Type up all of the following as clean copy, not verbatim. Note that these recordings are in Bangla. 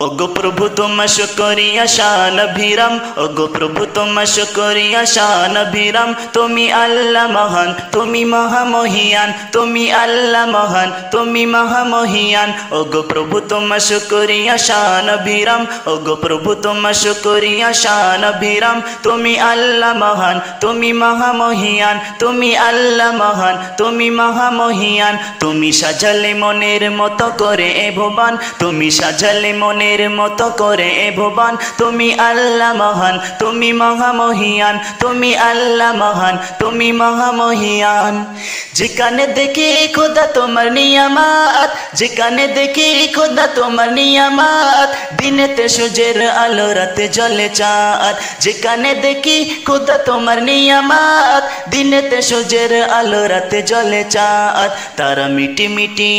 ওগো প্রভু তোমার শুকরিয়া শান অভিরাম, ওগো প্রভু তোমার শুকরিয়া শান অভিরাম। তুমি আল্লাহ মহান, তুমি মহামহিয়ান, তুমি আল্লাহ মহান, তুমি মহামহিয়ান। ওগো প্রভু তোমার শুকরিয়া শান অভিরাম, ওগো প্রভু তোমার শুকরিয়া শান অভিরাম। তুমি আল্লাহ মহান, তুমি মহামহিয়ান, তুমি আল্লাহ মহান, তুমি মহামহিয়ান। তুমি সাজালে মনের মতো করে এ ভুবন, তুমি সাজালে মনের মতো করে এ ভুবন। তুমি আল্লাহ মহান, তুমি মহামহিয়ান, তুমি আল্লাহ মহান, তুমি মহামহিয়ান। যেখানে দেখি খোদা তোমার নিয়ামত, যেখানে দেখি খোদা তোমার নিয়ামত, দিনেতে সূর্যের আলো রাতে জ্বলে চাঁদ। যেখানে দেখি খোদা তোমার নিয়ামত, দিনেতে সূর্যের আলো রাতে জ্বলে চাঁদ। তারা মিটি মিটি,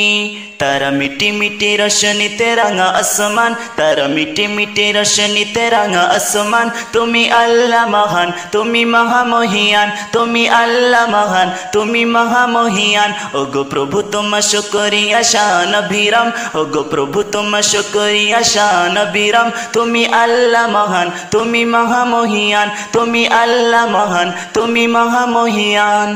তারা মিটি মিটি রোশনীতে রাঙা আসমান, তারা মিটি মিটি রোশনীতে রাঙা আসমান। তুমি আল্লাহ মহান, তুমি মহামহিয়ান, তুমি আল্লাহ মহান, তুমি মহামহিয়ান। ওগো প্রভু তোমার শুকরিয়া শান অভিরাম, ওগো প্রভু তোমার শুকরিয়া শান অভিরাম। তুমি আল্লাহ মহান, তুমি মহামহিয়ান, তুমি আল্লাহ মহান, তুমি মহামহিয়ান।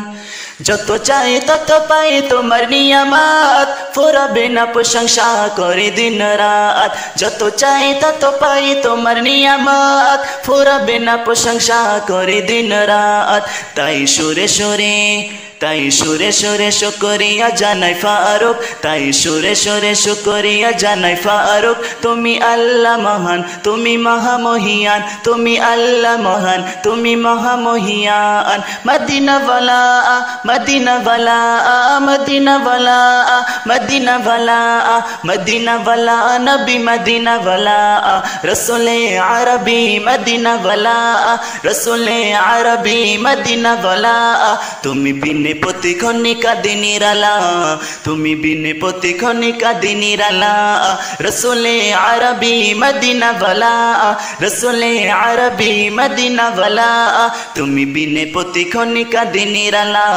যত চাই তত পাই তোমার নিয়ামত, ফুরাবে না প্রশংসা করে দিন রাত। যত চাই তত পাই তোমার নিয়ামত, ফুরাবে না প্রশংসা করে দিন রাত। তাই সুরে সুরে, তাই সুরে সুরে শুকরিয়া জানাই ফারুক, তাই সুরে সুরে শুকরিয়া জানাই ফারুক। তুমি আল্লাহ মহান, তুমি মহামহিয়ান, তুমি আল্লাহ মহান, তুমি মহামহিয়ান। মদিনা ওয়ালা, মদিনা ওয়ালা, মদিনা ওয়ালা, মদিনা ওয়ালা, মদিনা ওয়ালা, নবী মদিনা ওয়ালা, রসুলে আরবি মদিনা ওয়ালা, রসুলে আরবি মদিনা ওয়ালা। তুমি বিনে প্রতিক্ষণে কাঁদে নিরালা, তুমি বিনে প্রতিক্ষণে কাঁদে নিরালা, রসুলে আরবি মদিনা ওয়ালা, রসুলে আরবি মদিনা ওয়ালা। তুমি বিনে প্রতিক্ষণে কাঁদে নিরালা,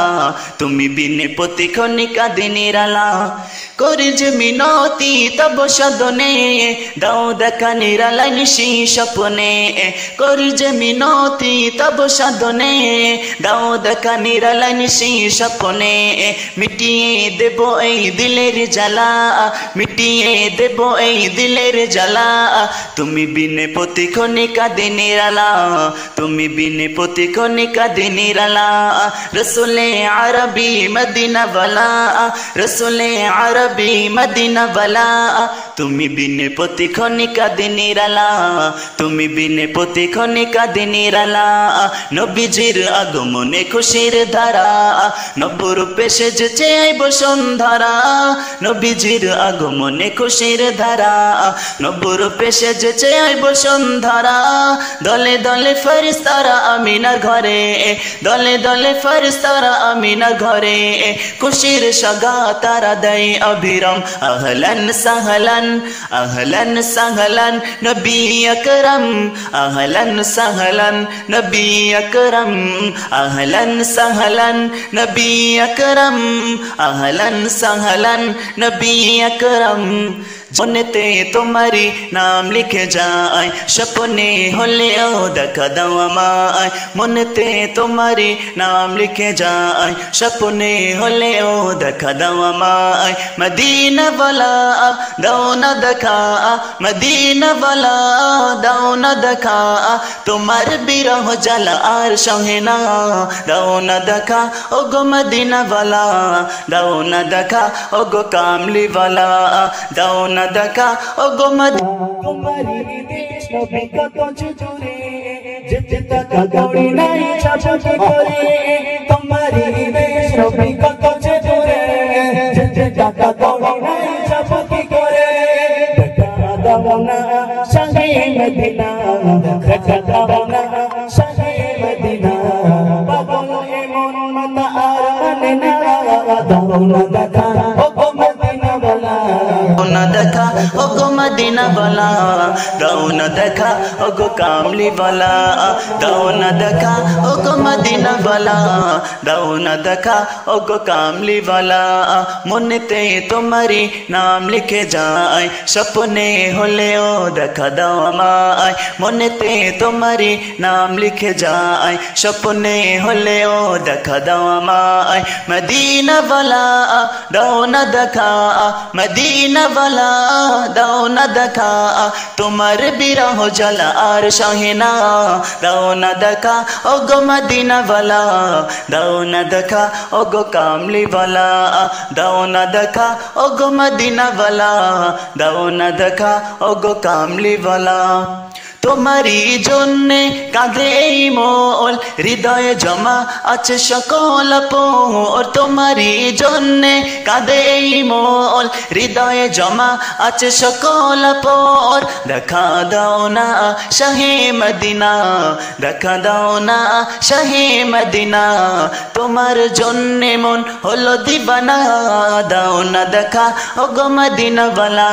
তুমি বিনে প্রতিক্ষণে কাঁদে নিরালা। করি যে মিনতি তব সদনে, দাও দেখা নিরালা নিশি স্বপ্নে। করি যে মিনতি তব সদনে, দাও দেখা নিরালা নিশি স্বপ্নে। মিটিয়ে দেব এই দিলের জ্বালা, মিটিয়ে দেব এই দিলের জ্বালা। তুমি বিনে প্রতিক্ষণে কাঁদে নিরালা, তুমি বিনে প্রতিক্ষণে কাঁদে নিরালা, রসুলে আরবি মদিনা ওয়ালা, রসুলে আরবি মদিনা ওয়ালা। তুমি বিনে প্রতিক্ষণে কাঁদে নিরালা, তুমি বিনে প্রতিক্ষণে কাঁদে নিরালা। নবীজির আগমনে খুশির ধারা, নবরূপে সেজেছে এই বসুন্ধরা। নবীজির আগমনে খুশির ধারা, নবরূপে সেজেছে এই বসুন্ধরা। দলে দলে ফেরেশতারা আমিনার ঘরে, দলে দলে ফেরেশতারা আমিনার ঘরে। খুশির সাগা তারা দেয় অবিরাম। আহলান সাহলান, আহলান সাহলান নবী আকরাম, আহলান সাহলান নবী আকরাম, আহলান সাহলান নবী আকরাম, আহলান সাহলান নবী আকরাম। মনেতে তোমারি নাম লিখে যায়, স্বপ্নে হলেও দেখা দাও আমায়। মনেতে তোমারি নাম লিখে যায়, স্বপ্নে হলেও দেখা দাও আমায়। মদিনা ওয়ালা দাও না দেখা, মদিনা ওয়ালা দাও না দেখা। তোমার বিরহ জ্বালা আর সহে না, দাও না দেখা ওগো মদিনা ওয়ালা, দাও না দেখা ওগো কামলি ওয়ালা, দাও না দেখা ওগো মদিনা। তোমারি দেশ নবী কত জুরে, যেতে টাকা কড়ি নাই চাচা করে। তোমারি দেশ নবী কত জুরে, যেতে টাকা কড়ি নাই চাচা করে। দেখা দাও না শাহে মদিনা, দেখা দাও না শাহে মদিনা। পাগল এমন মাতা আর মানে না, দাও না দেখা ওগো মদিনা ওয়ালা। না দেখা ওগো মদিনা वाला দাও না দেখা ওগো কামলি वाला দাও না দেখা ওগো মদিনা वाला দাও না দেখা ওগো কামলি वाला মনেতে তোমারি নাম লিখে যায় স্বপ্নে হলেও দেখা দাও আমায় মনেতে তোমারি নাম লিখে যায় স্বপ্নে হলেও দেখা দাও আমায় মদিনা वाला দাও না দেখা মদিনা वाला দাও না দেখা তোমার বিরহ জ্বালা আর সহে না দাও না দেখা ওগো মদিনা वाला দাও না দেখা ওগো কামলি वाला দাও না দেখা ওগো মদিনা वाला দাও না দেখা ওগো কামলি वाला তোমারি জন্যে কাঁদে এই মন হৃদয়ে জমা আছে সকল পোর তোমারি জন্যে কাঁদে এই মন হৃদয়ে জমা আছে সকল পোর দেখা দাও না শাহে মদিনা দেখা দাও না শাহে মদিনা তোমার জন্যে মন হলো দিবানা দাও না দেখা ওগো মদিনা वाला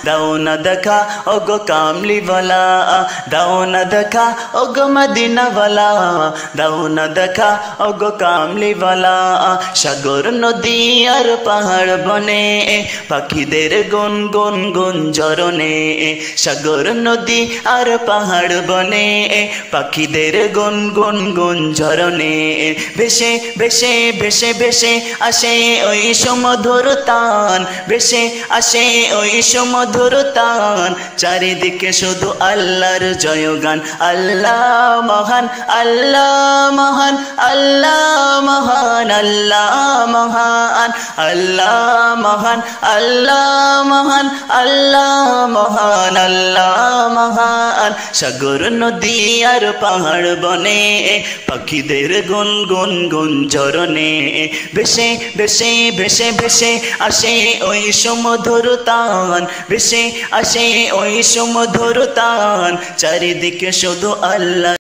দাও না দেখা ওগো কামলি वाला দাও না দেখা ওগো মদিনা वाला দাও না দেখা ওগো কামলি वाला সাগর নদী আর পাহাড় বনে পাখিদের গুন গুন গুঞ্জরনে সাগর নদী আর পাহাড় বনে পাখিদের গুন গুন গুঞ্জরনে ভেসে ভেসে ভেসে ভেসে আসে ওই সুমধুর তান ভেসে আসে ওই সুমধুর তান চারিদিকে শুধু আল্লাহর জয়গান আল্লাহ মহান আল্লাহ মহান আল্লাহ মহান আল্লাহ মহান আল্লাহ মহান আল্লাহ মহান আল্লাহ মহান আল্লাহ মহান সাগর নদী আর পাহাড় বনে পাখিদের গুন গুন গুঞ্জরনে ভেসে ভেসে ভেসে ভেসে আসে ওই সুমধুর তান ভেসে আসে ওই সুমধুর তান চারিদিকে শুধু আল্লাহ